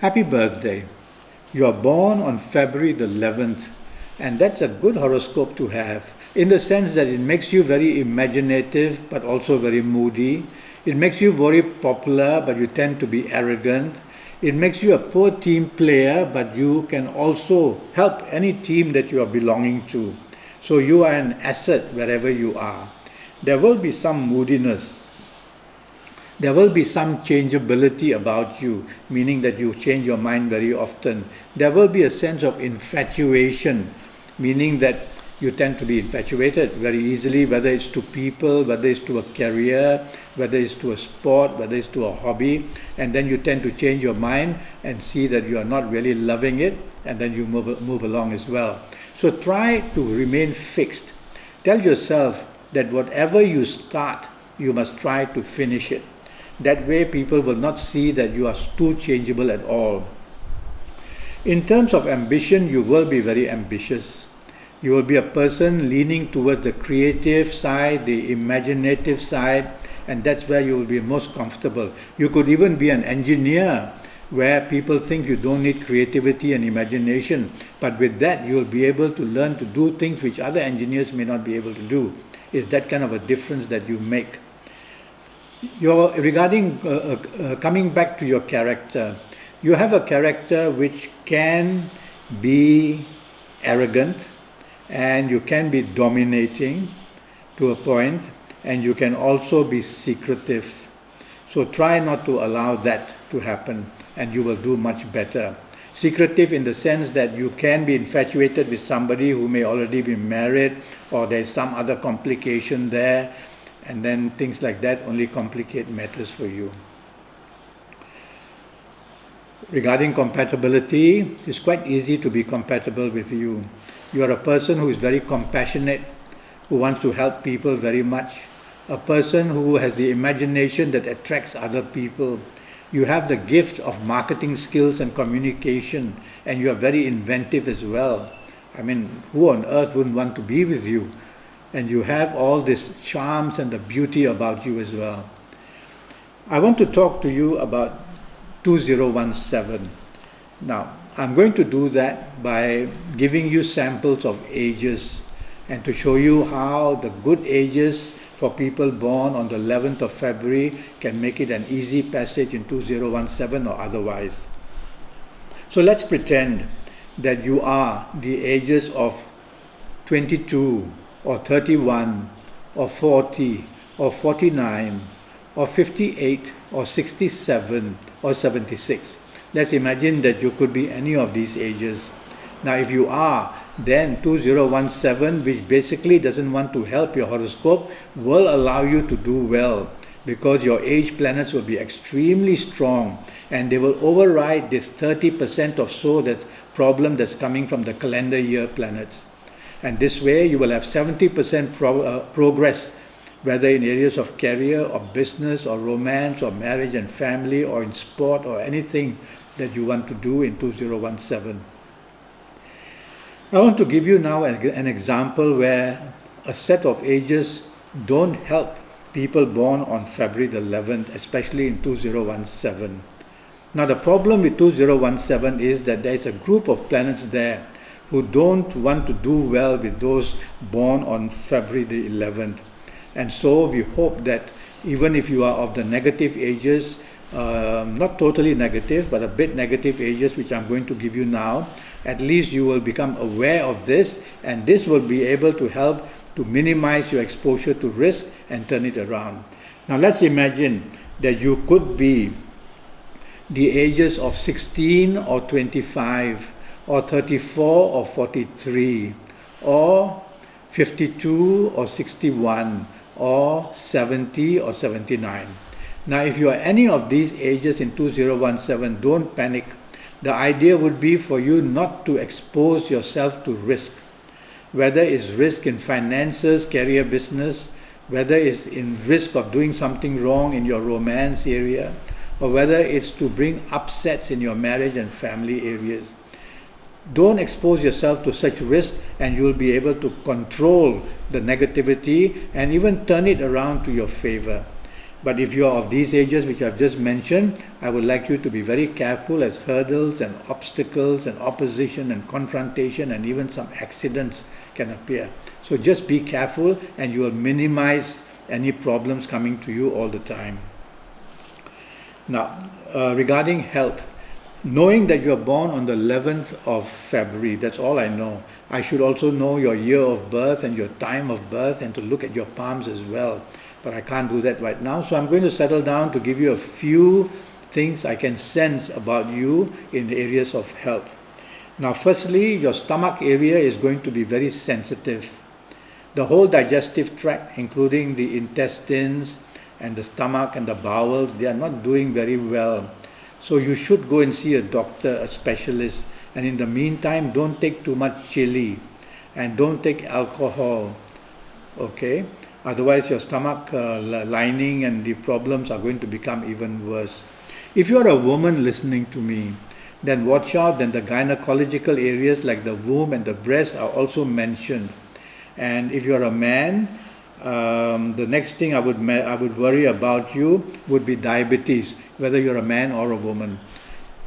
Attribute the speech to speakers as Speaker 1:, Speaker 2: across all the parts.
Speaker 1: Happy birthday. You are born on February the 11th, and that's a good horoscope to have in the sense that it makes you very imaginative but also very moody. It makes you very popular but you tend to be arrogant. It makes you a poor team player but you can also help any team that you are belonging to. So you are an asset wherever you are. There will be some moodiness. There will be some changeability about you, meaning that you change your mind very often. There will be a sense of infatuation, meaning that you tend to be infatuated very easily, whether it's to people, whether it's to a career, whether it's to a sport, whether it's to a hobby, and then you tend to change your mind and see that you are not really loving it, and then you move along as well. So try to remain fixed. Tell yourself that whatever you start, you must try to finish it. That way people will not see that you are too changeable at all. In terms of ambition, you will be very ambitious. You will be a person leaning towards the creative side, the imaginative side, and that's where you will be most comfortable. You could even be an engineer where people think you don't need creativity and imagination, but with that you will be able to learn to do things which other engineers may not be able to do. It's that kind of a difference that you make. Coming back to your character, you have a character which can be arrogant and you can be dominating to a point, and you can also be secretive. So try not to allow that to happen and you will do much better. Secretive in the sense that you can be infatuated with somebody who may already be married or there's some other complication there, and then things like that only complicate matters for you. Regarding compatibility, it's quite easy to be compatible with you. You are a person who is very compassionate, who wants to help people very much, a person who has the imagination that attracts other people. You have the gift of marketing skills and communication, and you are very inventive as well. I mean, who on earth wouldn't want to be with you? And you have all these charms and the beauty about you as well. I want to talk to you about 2017. Now, I'm going to do that by giving you samples of ages and to show you how the good ages for people born on the 11th of February can make it an easy passage in 2017 or otherwise. So let's pretend that you are the ages of 22 or 31 or 40 or 49 or 58 or 67 or 76. Let's imagine that you could be any of these ages. Now if you are, then 2017, which basically doesn't want to help your horoscope, will allow you to do well because your age planets will be extremely strong and they will override this 30% or so that problem that's coming from the calendar year planets. And this way you will have 70% progress, whether in areas of career or business or romance or marriage and family or in sport or anything that you want to do in 2017. I want to give you now an example where a set of ages don't help people born on February the 11th, especially in 2017. Now the problem with 2017 is that there is a group of planets there who don't want to do well with those born on February the 11th. And so we hope that even if you are of the negative ages, not totally negative, but a bit negative ages, which I'm going to give you now, at least you will become aware of this, and this will be able to help to minimize your exposure to risk and turn it around. Now let's imagine that you could be the ages of 16 or 25 or 34 or 43 or 52 or 61 or 70 or 79. Now if you are any of these ages in 2017, don't panic. The idea would be for you not to expose yourself to risk, whether it's risk in finances, career, business, whether it's in risk of doing something wrong in your romance area, or whether it's to bring upsets in your marriage and family areas. Don't expose yourself to such risk and you'll be able to control the negativity and even turn it around to your favor. But if you are of these ages which I've just mentioned, I would like you to be very careful as hurdles and obstacles and opposition and confrontation and even some accidents can appear. So just be careful and you will minimize any problems coming to you all the time. Now, regarding health, knowing that you are born on the 11th of February, that's all I know. I should also know your year of birth and your time of birth and to look at your palms as well. But I can't do that right now. So I'm going to settle down to give you a few things I can sense about you in the areas of health. Now, firstly, your stomach area is going to be very sensitive. The whole digestive tract, including the intestines and the stomach and the bowels, they are not doing very well. So you should go and see a doctor, a specialist. And in the meantime, don't take too much chili and don't take alcohol. Okay? Otherwise, your stomach lining and the problems are going to become even worse. If you are a woman listening to me, then watch out. Then the gynecological areas like the womb and the breast are also mentioned. And if you are a man, the next thing I would worry about you would be diabetes, whether you're a man or a woman.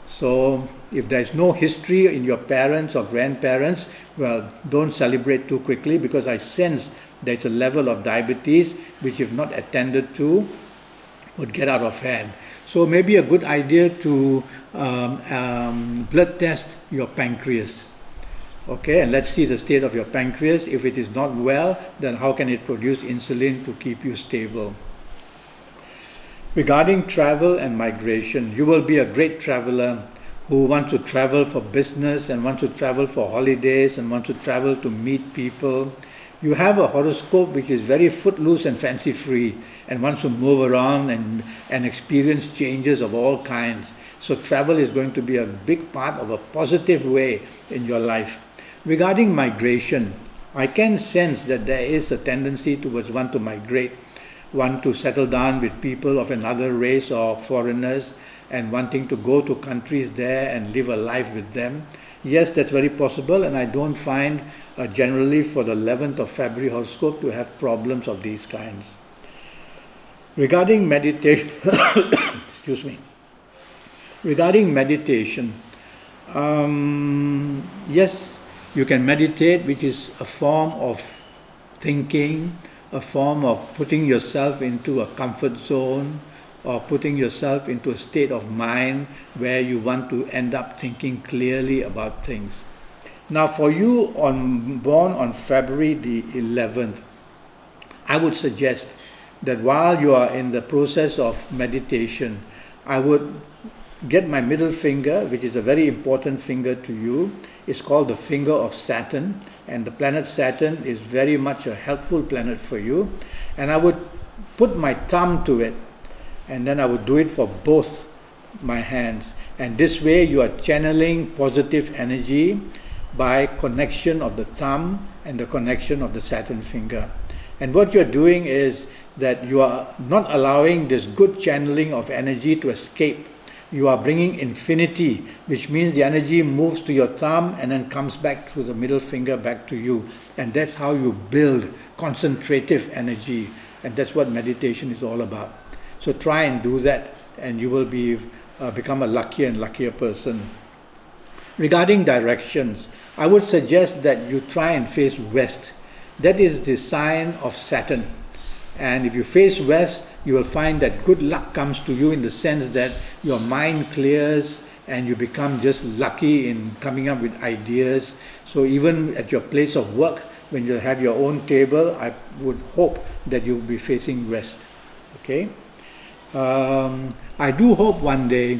Speaker 1: So if there's no history in your parents or grandparents, well, don't celebrate too quickly, because I sense there's a level of diabetes which, if not attended to, would get out of hand. So maybe a good idea to blood test your pancreas. Okay, and let's see the state of your pancreas. If it is not well, then how can it produce insulin to keep you stable? Regarding travel and migration, you will be a great traveler who wants to travel for business and wants to travel for holidays and wants to travel to meet people. You have a horoscope which is very footloose and fancy-free and wants to move around and experience changes of all kinds. So travel is going to be a big part of a positive way in your life. Regarding migration, I can sense that there is a tendency towards one to migrate, one to settle down with people of another race or foreigners and wanting to go to countries there and live a life with them. Yes, that's very possible, and I don't find generally for the 11th of February horoscope to have problems of these kinds. Regarding meditation, excuse me. Regarding meditation, yes, you can meditate, which is a form of thinking, a form of putting yourself into a comfort zone or putting yourself into a state of mind where you want to end up thinking clearly about things. Now, for you born on February the 11th, I would suggest that while you are in the process of meditation, I would get my middle finger, which is a very important finger to you. It's called the finger of Saturn, and the planet Saturn is very much a helpful planet for you. And I would put my thumb to it, and then I would do it for both my hands. And this way you are channeling positive energy by connection of the thumb and the connection of the Saturn finger. And what you're doing is that you are not allowing this good channeling of energy to escape. You are bringing infinity, which means the energy moves to your thumb and then comes back through the middle finger back to you. And that's how you build concentrative energy. And that's what meditation is all about. So try and do that, and you will become a luckier and luckier person. Regarding directions, I would suggest that you try and face west. That is the sign of Saturn. And if you face west, you will find that good luck comes to you in the sense that your mind clears and you become just lucky in coming up with ideas. So even at your place of work, when you have your own table, I would hope that you will be facing west. Okay? I do hope one day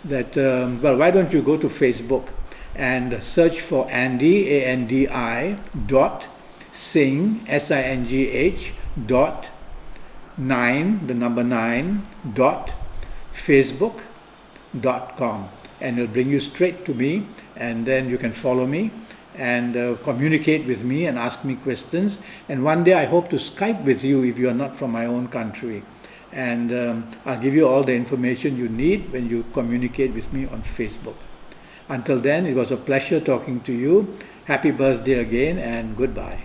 Speaker 1: that, why don't you go to Facebook and search for Andi, A-N-D-I, Singh, S-I-N-G-H, dot 9, the number 9, dot facebook.com, and it'll bring you straight to me, and then you can follow me and communicate with me and ask me questions. And one day I hope to Skype with you if you are not from my own country. And I'll give you all the information you need when you communicate with me on Facebook. Until then, it was a pleasure talking to you. Happy birthday again, and goodbye.